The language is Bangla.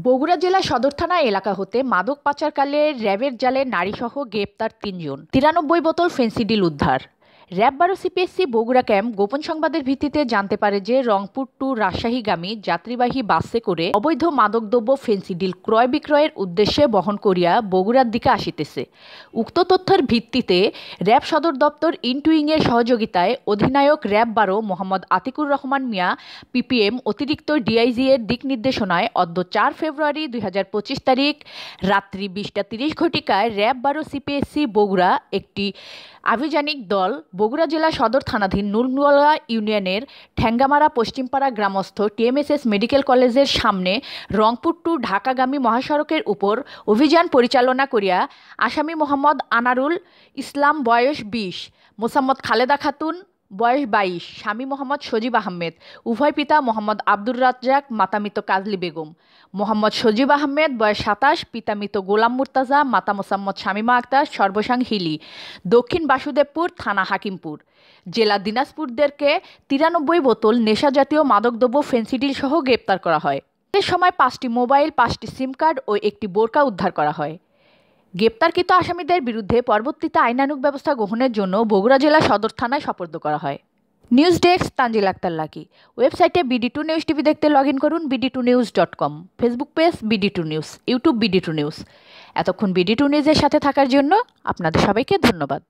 বগুড়া জেলা সদর থানা এলাকা হতে মাদক পাচারকালে র্যাবের জালে নারীসহ গ্রেপ্তার ৩ জন। ৯৩ বোতল ফেন্সিডিল উদ্ধার। র্যাব ১২ সিপিএসসি বগুড়া ক্যাম্প গোপন সংবাদের ভিত্তিতে জানতে পারে যে রংপুর টু রাজশাহীগামী যাত্রীবাহী বাসে করে অবৈধ মাদকদ্রব্য ফেন্সিডিল ক্রয় বিক্রয়ের উদ্দেশ্যে বহন করিয়া বগুড়ার দিকে আসিতেছে। উক্ত তথ্যের ভিত্তিতে র্যাব সদর দপ্তর ইনটুইংয়ের সহযোগিতায় অধিনায়ক র্যাব ১২ মোহাম্মদ আতিকুর রহমান মিয়া পিপিএম অতিরিক্ত ডিআইজি এর দিক নির্দেশনায় অদ্য ৪ ফেব্রুয়ারি ২০২৫ তারিখ রাত্রি ২০টা ৩০ ঘটিকায় র্যাব ১২ সিপিএসসি বগুড়া একটি আভিযানিক দল বগুড়া জেলা সদর থানাধীন নুরগোলা ইউনিয়নের ঠ্যাঙ্গামারা পশ্চিমপাড়া গ্রামস্থ টিএমএসএস মেডিকেল কলেজের সামনে রংপুর টু ঢাকাগামী মহাসড়কের উপর অভিযান পরিচালনা করিয়া আসামি মোহাম্মদ আনারুল ইসলাম বয়স ২০, মোসাম্মদ খালেদা খাতুন বয়স ২২, স্বামী মোহাম্মদ সজীব আহমেদ, উভয় পিতা মোহাম্মদ আব্দুর রাজ্জাক, মাতা মৃত কাজলী বেগম, মোহাম্মদ সজীব আহমেদ বয়স ২৭, পিতা মৃত গোলাম মুর্তাজা, মাতা মোসাম্মদ শামীমা আক্তার, সর্বসাং হিলি, দক্ষিণ বাসুদেবপুর থানা হাকিমপুর, জেলা দিনাজপুরদেরকে ৯৩ বোতল নেশাজাতীয় মাদকদ্রব্য ফেন্সিডিল সহ গ্রেপ্তার করা হয়। এর সময় ৫টি মোবাইল, 5টি সিম কার্ড ও একটি বোরকা উদ্ধার করা হয়। গ্রেপ্তারকৃত আসামিদের বিরুদ্ধে পরবর্তীতে আইনানুগ ব্যবস্থা গ্রহণের জন্য বগুড়া জেলা সদর থানায় সোপর্দ করা হয়। News desk Tanzil Akter Lucky. ওয়েবসাইটে বিডি2 নিউজ টিভি দেখতে লগ ইন করুন bd2news.com, Facebook page BD two news, YouTube BD two news. এতক্ষণ বিডি2 নিউজের সাথে থাকার জন্য আপনাদের সবাইকে ধন্যবাদ।